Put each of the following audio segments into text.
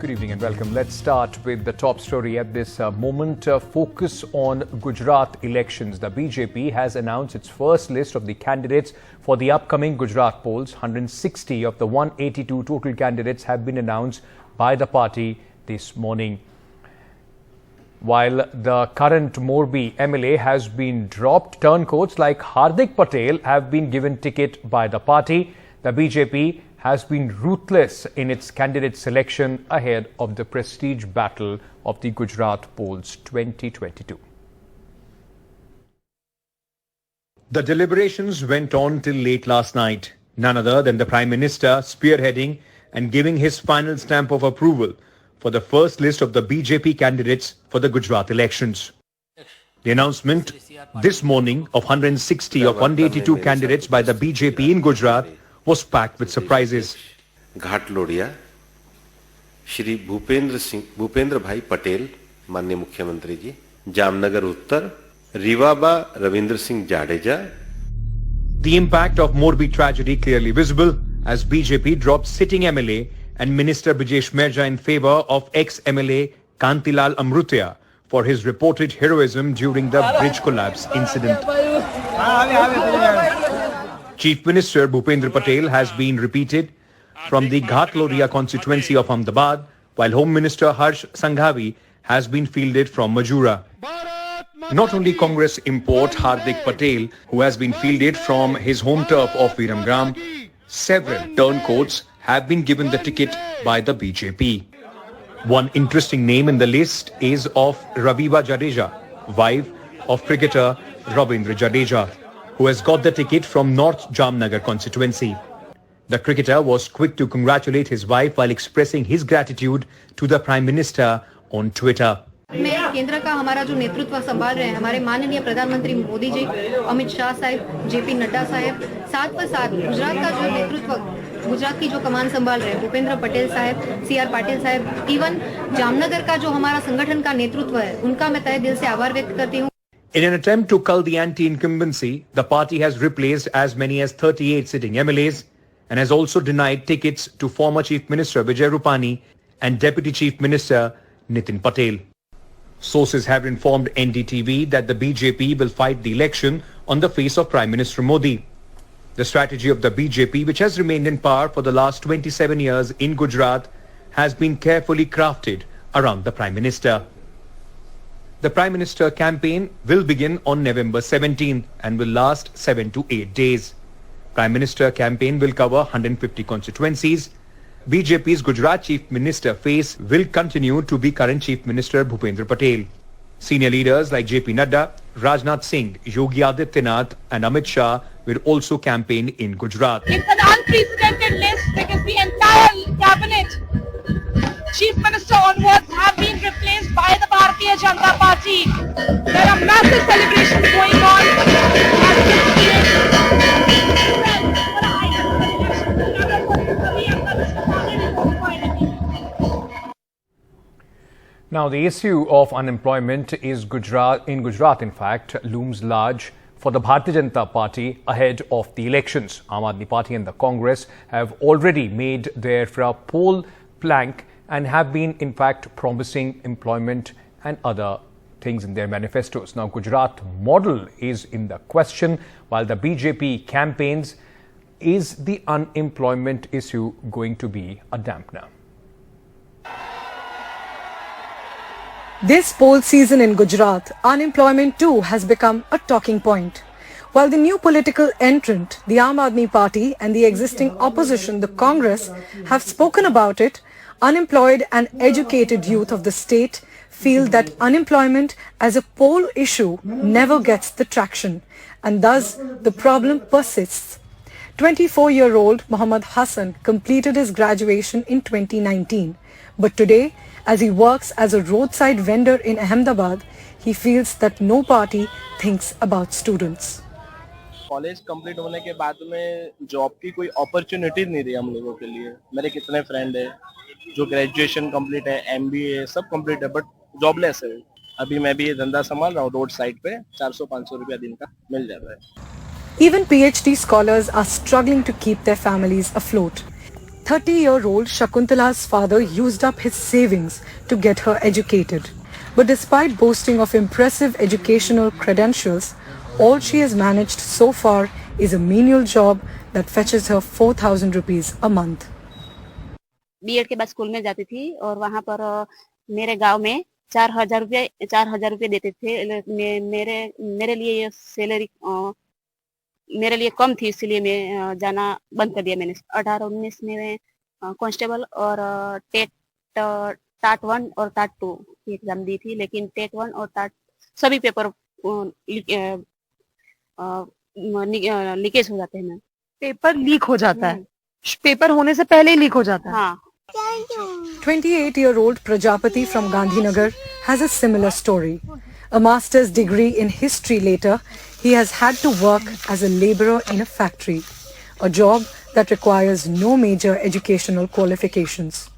Good evening and welcome. Let's start with the top story at this moment. Focus on Gujarat elections. The BJP has announced its first list of the candidates for the upcoming Gujarat polls. 160 of the 182 total candidates have been announced by the party this morning. While the current Morbi MLA has been dropped, turncoats like Hardik Patel have been given ticket by the party. The BJP has been ruthless in its candidate selection ahead of the prestige battle of the Gujarat polls 2022. The deliberations went on till late last night. None other than the Prime Minister spearheading and giving his final stamp of approval for the first list of the BJP candidates for the Gujarat elections. The announcement this morning of 160 of 182 candidates by the BJP in Gujarat was packed with surprises. घाट लोडिया श्री भूपेंद्र भाई पटेल माननीय मुख्यमंत्री जी, जामनगर उत्तर Rivaba Ravindra Singh Jadeja. The impact of Morbi tragedy clearly visible as BJP dropped sitting MLA and Minister Brijesh Merja in favor of ex-MLA Kantilal Amrutia for his reported heroism during the bridge collapse incident. Chief Minister Bhupendra Patel has been repeated from the Ghatlodia constituency of Ahmedabad, while Home Minister Harsh Sanghavi has been fielded from Majura. Not only Congress import Hardik Patel, who has been fielded from his home turf of Viramgram, several turncoats have been given the ticket by the BJP. One interesting name in the list is of Raviva Jadeja, wife of cricketer Ravindra Jadeja, who has got the ticket from North Jamnagar constituency. The cricketer was quick to congratulate his wife while expressing his gratitude to the Prime Minister on Twitter. मैं केंद्र का हमारा जो नेतृत्व संभाल रहे हैं हमारे माननीय प्रधानमंत्री मोदी जी, अमित शाह साहब, जेपी नड्डा साहब, साथ पर साथ गुजरात का जो नेतृत्व, गुजरात की जो कमान संभाल रहे हैं भूपेंद्र पटेल साहब, सीआर पाटिल साहब, इवन जामनगर का जो हमारा संगठन का नेतृत्व है, उनका मैं तहे दिल से आभार व्यक्त करती हूँ. In an attempt to cull the anti-incumbency, the party has replaced as many as 38 sitting MLAs and has also denied tickets to former Chief Minister Vijay Rupani and Deputy Chief Minister Nitin Patel. Sources have informed NDTV that the BJP will fight the election on the face of Prime Minister Modi. The strategy of the BJP, which has remained in power for the last 27 years in Gujarat, has been carefully crafted around the Prime Minister. The Prime Minister campaign will begin on November 17th and will last 7 to 8 days. Prime Minister campaign will cover 150 constituencies. BJP's Gujarat Chief Minister face will continue to be current Chief Minister Bhupendra Patel. Senior leaders like JP Nadda, Rajnath Singh, Yogi Adityanath and Amit Shah will also campaign in Gujarat. It's an unprecedented list because the entire cabinet, Chief Minister onwards, have been replaced by the Bharatiya Janata Party. There are massive celebrations going on. Now, the issue of unemployment in Gujarat, in fact, looms large for the Bharatiya Janata Party ahead of the elections. Aam Aadmi Party and the Congress have already made their poll plank and have been, in fact, promising employment and other things in their manifestos. Now, Gujarat model is in the question, while the BJP campaigns. Is the unemployment issue going to be a dampener? This poll season in Gujarat, unemployment too has become a talking point. While the new political entrant, the Aam Aadmi Party, and the existing opposition, the Congress, have spoken about it, unemployed and educated youth of the state feel that unemployment as a poll issue never gets the traction, and thus the problem persists. 24-year-old Mohammad Hassan completed his graduation in 2019, but today, as he works as a roadside vendor in Ahmedabad, he feels that no party thinks about students. College complete होने के बाद में job की कोई opportunity नहीं रही हम लोगों के लिए. मेरे कितने फ्रेंड है जो ग्रेजुएशन कंप्लीट है, एमबीए सब कंप्लीट है, बट जॉबलेस है. अभी मैं भी ये धंधा संभाल रहा हूँ रोड साइड पे. 400-500 रुपया दिन का मिल जाता है. Even PhD scholars are struggling to keep their families afloat. 30-year-old Shakuntala's father used up his savings to get her educated. But despite boasting of impressive educational credentials, all she has managed so far is a menial job that fetches her 4,000 rupees a month. BEd के बाद school में जाती थी और वहाँ पर मेरे गांव में 4,000 रुपये देते थे। मेरे लिए ये सैलरी मेरे लिए कम थी, इसलिए मैं जाना बंद कर दिया। मैंने 18-19 में कांस्टेबल और टाट 1 और टाट 2 की एग्जाम दी थी, लेकिन टेट 1 और टाट सभी पेपर लीकेज हो जाते हैं। पेपर लीक हो जाता है, पेपर होने से पहले ही लीक हो जाता है। हाँ। 28-year-old Prajapati from Gandhinagar has a similar story. A master's degree in history later, he has had to work as a laborer in a factory, a job that requires no major educational qualifications.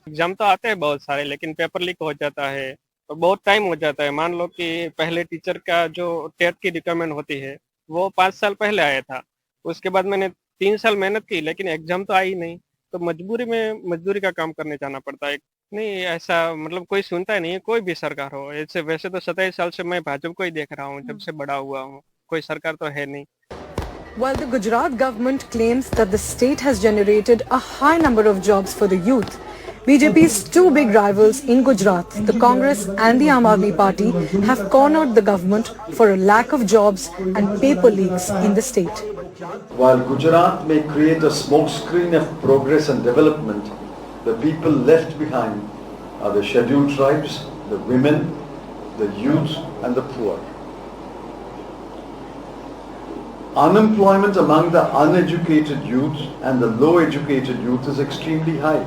Exam तो आते हैं बहुत सारे, लेकिन paper leak हो जाता है और बहुत टाइम हो जाता है। मान लो कि पहले टीचर का जो टेट की रिक्वायरमेंट होती है वो 5 साल पहले आया था, उसके बाद मैंने 3 साल मेहनत की, लेकिन एग्जाम तो आई नहीं, तो मजबूरी में मजदूरी का काम करने जाना पड़ता है। नहीं ऐसा मतलब कोई सुनता ही नहीं है, कोई भी सरकार हो। ऐसे वैसे तो 27 साल से मैं भाजपा को ही देख रहा हूँ, जब से बड़ा हुआ हूँ, कोई सरकार तो है नहीं। While the Gujarat government claims that the state has generated a high number of jobs for the youth, BJP's two big rivals in Gujarat, the Congress and the Aam Aadmi Party, have cornered the government for a lack of jobs and paper leaks in the state. While Gujarat may create a smokescreen of progress and development, the people left behind are the scheduled tribes, the women, the youth and the poor. Unemployment among the uneducated youth and the low educated youth is extremely high.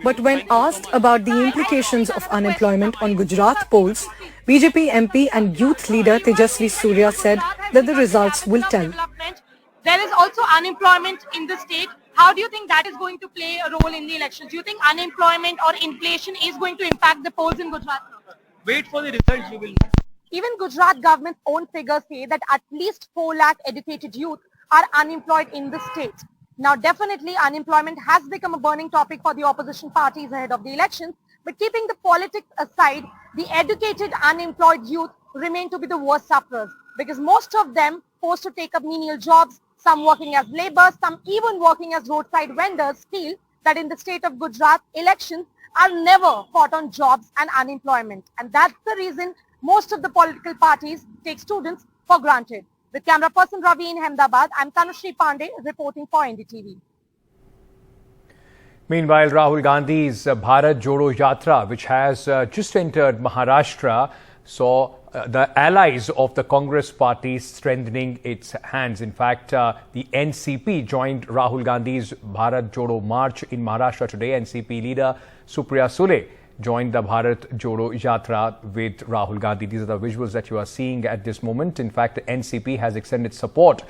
But when asked about the implications of unemployment on Gujarat polls, BJP MP and youth leader Tejasvi Surya said that the results will tell. There is also unemployment in the state. How do you think that is going to play a role in the elections? Do you think unemployment or inflation is going to impact the polls in Gujarat? Wait for the results, you will know. Even Gujarat government's own figures say that at least 4 lakh educated youth are unemployed in the state. Now, definitely unemployment has become a burning topic for the opposition parties ahead of the elections. But keeping the politics aside, the educated unemployed youth remain to be the worst sufferers, because most of them forced to take up menial jobs, some working as laborers, some even working as roadside vendors, feel that in the state of Gujarat, elections are never fought on jobs and unemployment. And that's the reason most of the political parties take students for granted. With camera person Ravi in Ahmedabad, I'm Tanushree Pandey reporting for NDTV. Meanwhile, Rahul Gandhi's Bharat Jodo Yatra, which has just entered Maharashtra, saw the allies of the Congress party strengthening its hands. In fact, the NCP joined Rahul Gandhi's Bharat Jodo March in Maharashtra today. NCP leader Supriya Sule joined the Bharat Jodo Yatra with Rahul Gandhi. These are the visuals that you are seeing at this moment. In fact, the NCP has extended support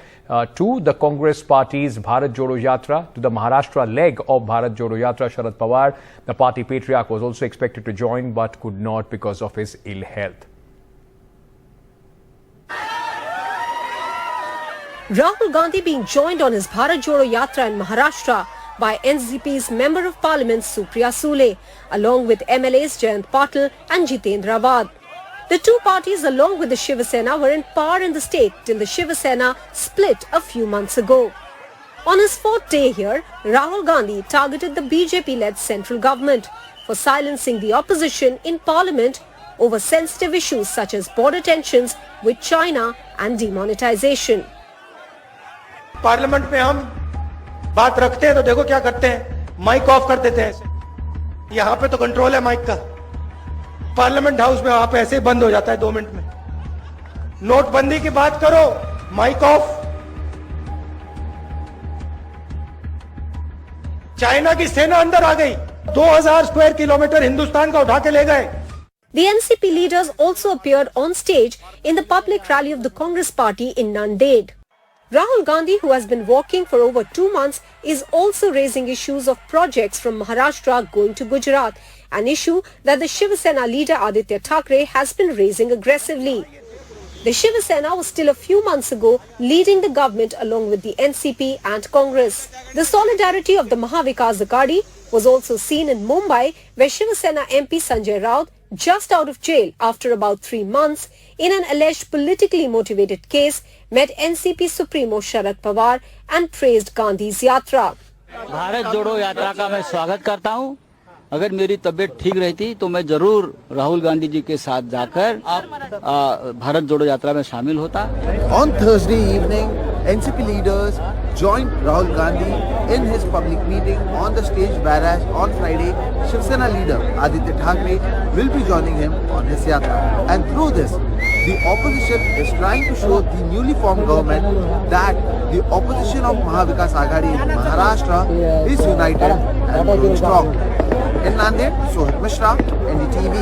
to the Congress party's Bharat Jodo Yatra, to the Maharashtra leg of Bharat Jodo Yatra. Sharad Pawar, the party patriarch, was also expected to join but could not because of his ill health. Rahul Gandhi being joined on his Bharat Jodo Yatra in Maharashtra by NCP's Member of Parliament Supriya Sule, along with MLAs Jayant Patil and Jitendra Wad. The two parties, along with the Shiva Sena, were in power in the state till the Shiva Sena split a few months ago. On his fourth day here, Rahul Gandhi targeted the BJP-led central government for silencing the opposition in Parliament over sensitive issues such as border tensions with China and demonetization. Parliament में हम बात रखते हैं तो देखो क्या करते हैं, माइक ऑफ कर देते हैं। यहाँ पे तो कंट्रोल है माइक का, पार्लियामेंट हाउस में वहां पे ऐसे ही बंद हो जाता है 2 मिनट में। नोटबंदी की बात करो, माइक ऑफ। चाइना की सेना अंदर आ गई, 2000 स्क्वायर किलोमीटर हिंदुस्तान का उठा के ले गए। The NCP leaders also appeared on stage in the public rally of the Congress party in Nanded. Rahul Gandhi, who has been walking for over 2 months, is also raising issues of projects from Maharashtra going to Gujarat, an issue that the Shiva Sena leader Aditya Thackeray has been raising aggressively. The Shiv Sena was still a few months ago leading the government along with the NCP and Congress. The solidarity of the Mahavikas Aghadi was also seen in Mumbai, where Shiv Sena MP Sanjay Raut, just out of jail after about 3 months in an alleged politically motivated case, met NCP Supremo Sharad Pawar and praised Gandhi's Yatra. Bharat जोड़ो यात्रा का मैं स्वागत करता हूं। अगर मेरी तबीयत ठीक रहती तो मैं जरूर राहुल गांधी जी के साथ जाकर भारत जोड़ो यात्रा में शामिल होता। On Thursday evening, NCP leaders joined Rahul Gandhi in his public meeting on the stage, whereas on Friday, Shiv Sena leader Aditya Thackeray will be joining him on his yatra. And through this, the opposition is trying to show the newly formed government that the opposition of Mahavikas Aghadi in Maharashtra is united and growing strong. In Nanded, Sohit Mishra, NDTV.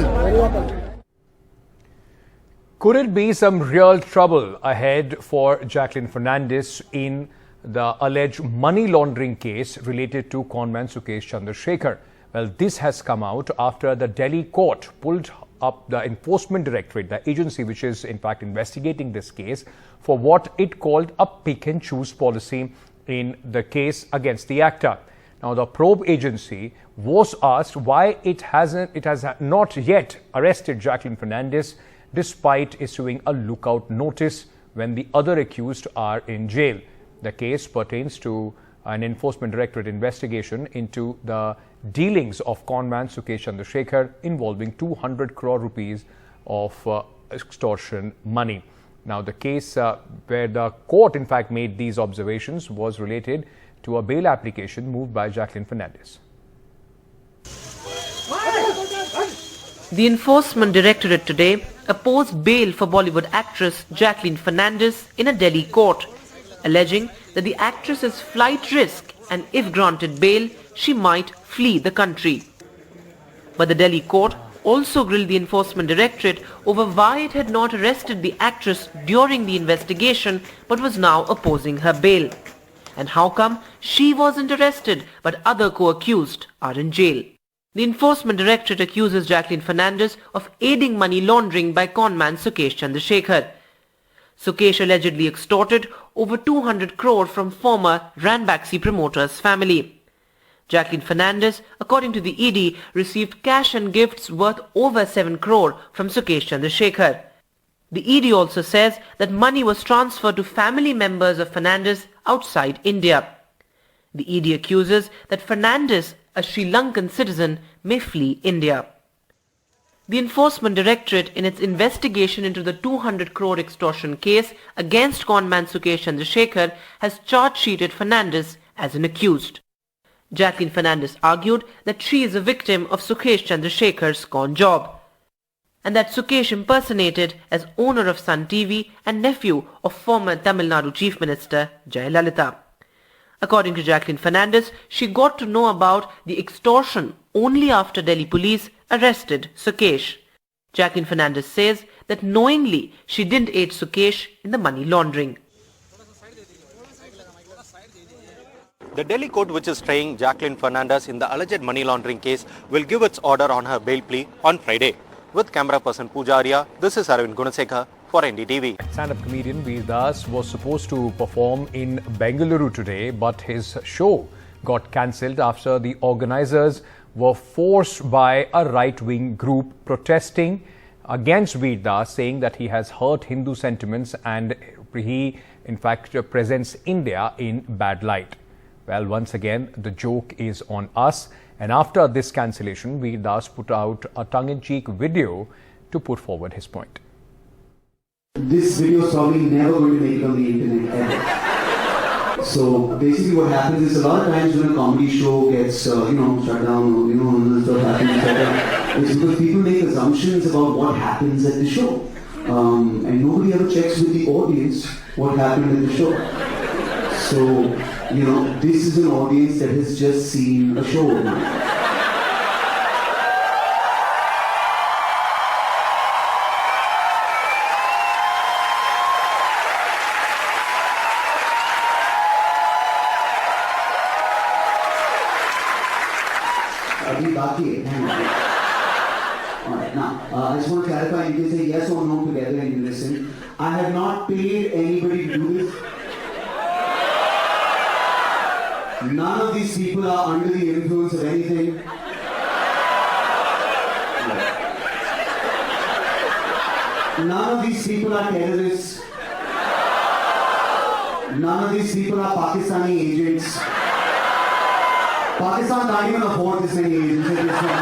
Could it be some real trouble ahead for Jacqueline Fernandez in the alleged money laundering case related to conman Sukesh Chandrasekhar? Well, this has come out after the Delhi court pulled up the Enforcement Directorate, the agency which is in fact investigating this case, for what it called a pick and choose policy in the case against the actor. Now, the probe agency was asked why it has not yet arrested Jacqueline Fernandez despite issuing a lookout notice when the other accused are in jail. The case pertains to an Enforcement Directorate investigation into the dealings of conman Sukesh Chandrasekhar involving 200 crore rupees of extortion money. Now, the case where the court in fact made these observations was related to a bail application moved by Jacqueline Fernandez. The Enforcement Directorate today opposed bail for Bollywood actress Jacqueline Fernandez in a Delhi court, alleging that the actress is flight risk and if granted bail, she might flee the country. But the Delhi court also grilled the Enforcement Directorate over why it had not arrested the actress during the investigation but was now opposing her bail. And how come she wasn't arrested but other co-accused are in jail? The Enforcement Directorate accuses Jacqueline Fernandez of aiding money laundering by conman Sukesh Chandrasekhar. Sukesh allegedly extorted over 200 crore from former Ranbaxy promoter's family. Jacqueline Fernandez, according to the ED, received cash and gifts worth over 7 crore from Sukesh Chandrasekhar. The ED also says that money was transferred to family members of Fernandez outside India. The ED accuses that Fernandez, a Sri Lankan citizen, may flee India. The Enforcement Directorate, in its investigation into the 200 crore extortion case against conman Sukesh Chandrasekhar, has charge-sheeted Fernandez as an accused. Jacqueline Fernandez argued that she is a victim of Sukesh Chandrasekhar's con job, and that Sukesh impersonated as owner of Sun TV and nephew of former Tamil Nadu Chief Minister Jayalalitha. According to Jacqueline Fernandez, she got to know about the extortion only after Delhi police arrested Sukesh. Jacqueline Fernandez says that knowingly she didn't aid Sukesh in the money laundering. The Delhi court, which is trying Jacqueline Fernandez in the alleged money laundering case, will give its order on her bail plea on Friday. With camera person Pooja Arya, this is Arvind Gunasekha for NDTV. Stand-up comedian Veer Das was supposed to perform in Bengaluru today, but his show got cancelled after the organizers were forced by a right-wing group protesting against Veer Das, saying that he has hurt Hindu sentiments and he in fact presents India in bad light. Well, once again, the joke is on us. And after this cancellation, Veer Das put out a tongue-in-cheek video to put forward his point. This video is probably never going to make it on the internet ever. So basically what happens is a lot of times when a comedy show gets, shut down, or, stuff happens, it's because people make assumptions about what happens at the show. And nobody ever checks with the audience what happened at the show. So, this is an audience that has just seen a show of mine. Alright, now, I just want to clarify, you can say yes or no together and you listen. I have not paid anybody to do this. None of these people are under the influence of anything. None of these people are terrorists. None of these people are Pakistani agents. Pakistan can't even afford this many agents at this point.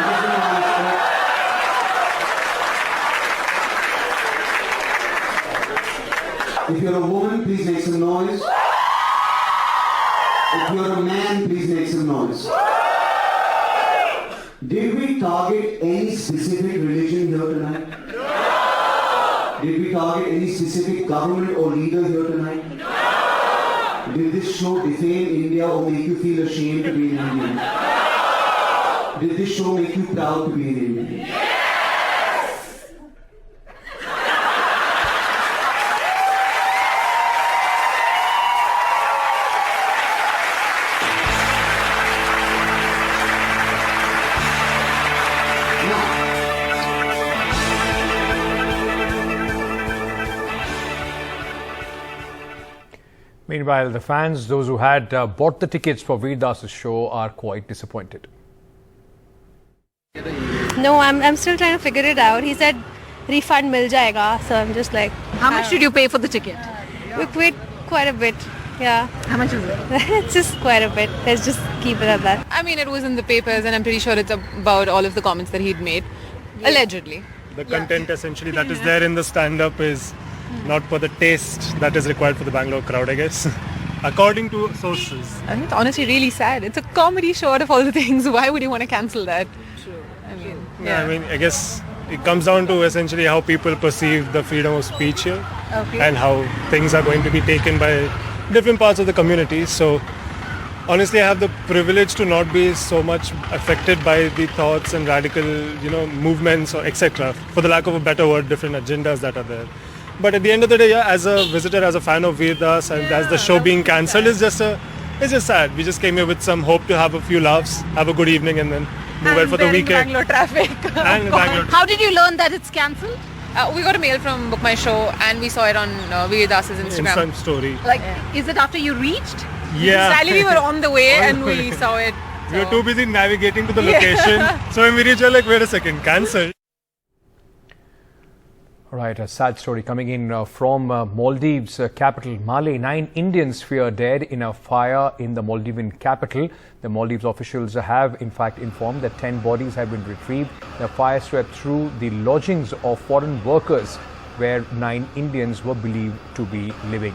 If you're a woman, please make some noise. If you're a man, please make some noise. Did we target any specific religion here tonight? No! Did we target any specific government or leader here tonight? No! Did this show defame India or make you feel ashamed to be an Indian? No! Did this show make you proud to be an Indian? Yes! Meanwhile, the fans, those who had bought the tickets for Veer Das's show, are quite disappointed. No, I'm still trying to figure it out. He said refund mil jayega, so I'm just like... How much did you pay for the ticket? We paid quite a bit, yeah. How much is it? It's just quite a bit. Let's just keep it at that. I mean, it was in the papers and I'm pretty sure it's about all of the comments that he'd made, allegedly. The content essentially that is there in the stand-up is not for the taste that is required for the Bangalore crowd, I guess. According to sources. I mean, it's honestly really sad. It's a comedy show out of all the things. Why would you want to cancel that? True. I mean, I mean, I guess it comes down to essentially how people perceive the freedom of speech here and how things are going to be taken by different parts of the community. So honestly, I have the privilege to not be so much affected by the thoughts and radical, movements or etc. For the lack of a better word, different agendas that are there. But at the end of the day, yeah, as a visitor, as a fan of Veer Das, and as the show being cancelled, it's just sad. We just came here with some hope to have a few laughs, have a good evening, and then move out for the weekend. Bangalore traffic. And Bangalore. How did you learn that it's cancelled? We got a mail from Book My Show and we saw it on Veer Das's Instagram. Instant story. Like, is it after you reached? Yeah. Sadly, we were on the way and we saw it. We were too busy navigating to the location. So when we reached, we were like, wait a second, cancelled. All right, a sad story coming in from Maldives capital Male. 9 Indians fear dead in a fire in the Maldivian capital. The Maldives officials have in fact informed that 10 bodies have been retrieved. The fire swept through the lodgings of foreign workers where 9 Indians were believed to be living.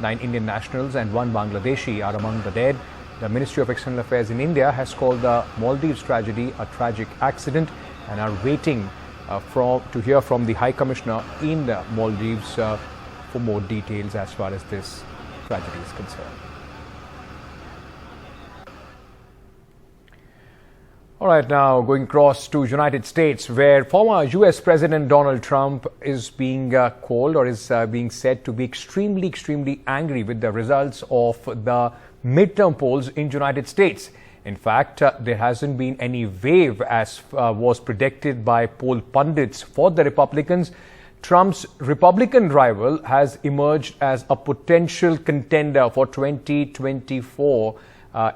9 Indian nationals and 1 Bangladeshi are among the dead. The Ministry of External Affairs in India has called the Maldives tragedy a tragic accident and are waiting to hear from the High Commissioner in the Maldives for more details as far as this tragedy is concerned. All right, now going across to United States, where former US President Donald Trump is being called or is being said to be extremely angry with the results of the midterm polls in United States. In fact, there hasn't been any wave as was predicted by poll pundits for the Republicans. Trump's Republican rival has emerged as a potential contender for 2024.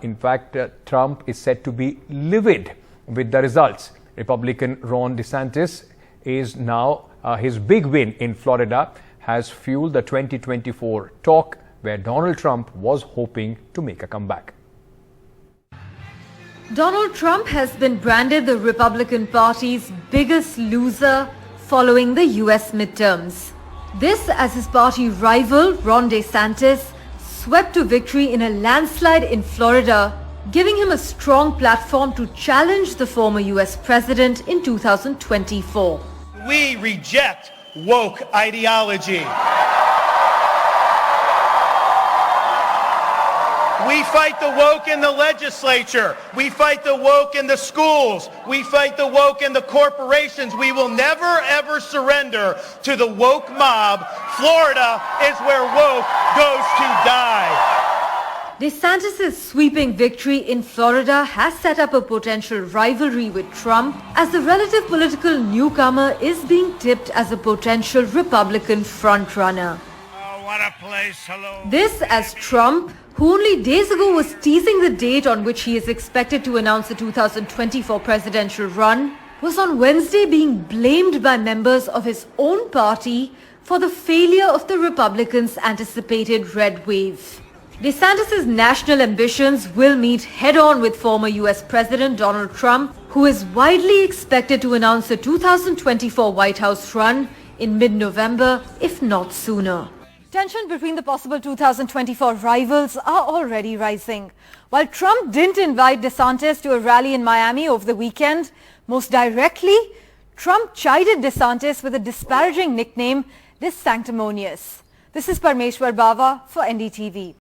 In fact, Trump is said to be livid with the results. Republican Ron DeSantis is now, his big win in Florida has fueled the 2024 talk where Donald Trump was hoping to make a comeback. Donald Trump has been branded the Republican Party's biggest loser following the US midterms. This as his party rival Ron DeSantis swept to victory in a landslide in Florida, giving him a strong platform to challenge the former US president in 2024. We reject woke ideology. We fight the woke in the legislature. We fight the woke in the schools. We fight the woke in the corporations. We will never, ever surrender to the woke mob. Florida is where woke goes to die. DeSantis' sweeping victory in Florida has set up a potential rivalry with Trump, as the relative political newcomer is being tipped as a potential Republican frontrunner. Oh, what a place. Hello. This as Trump, who only days ago was teasing the date on which he is expected to announce the 2024 presidential run, was on Wednesday being blamed by members of his own party for the failure of the Republicans' anticipated red wave. DeSantis' national ambitions will meet head-on with former US President Donald Trump, who is widely expected to announce the 2024 White House run in mid-November, if not sooner. Tension between the possible 2024 rivals are already rising. While Trump didn't invite DeSantis to a rally in Miami over the weekend, most directly, Trump chided DeSantis with a disparaging nickname, "This Sanctimonious." This is Parmeshwar Bava for NDTV.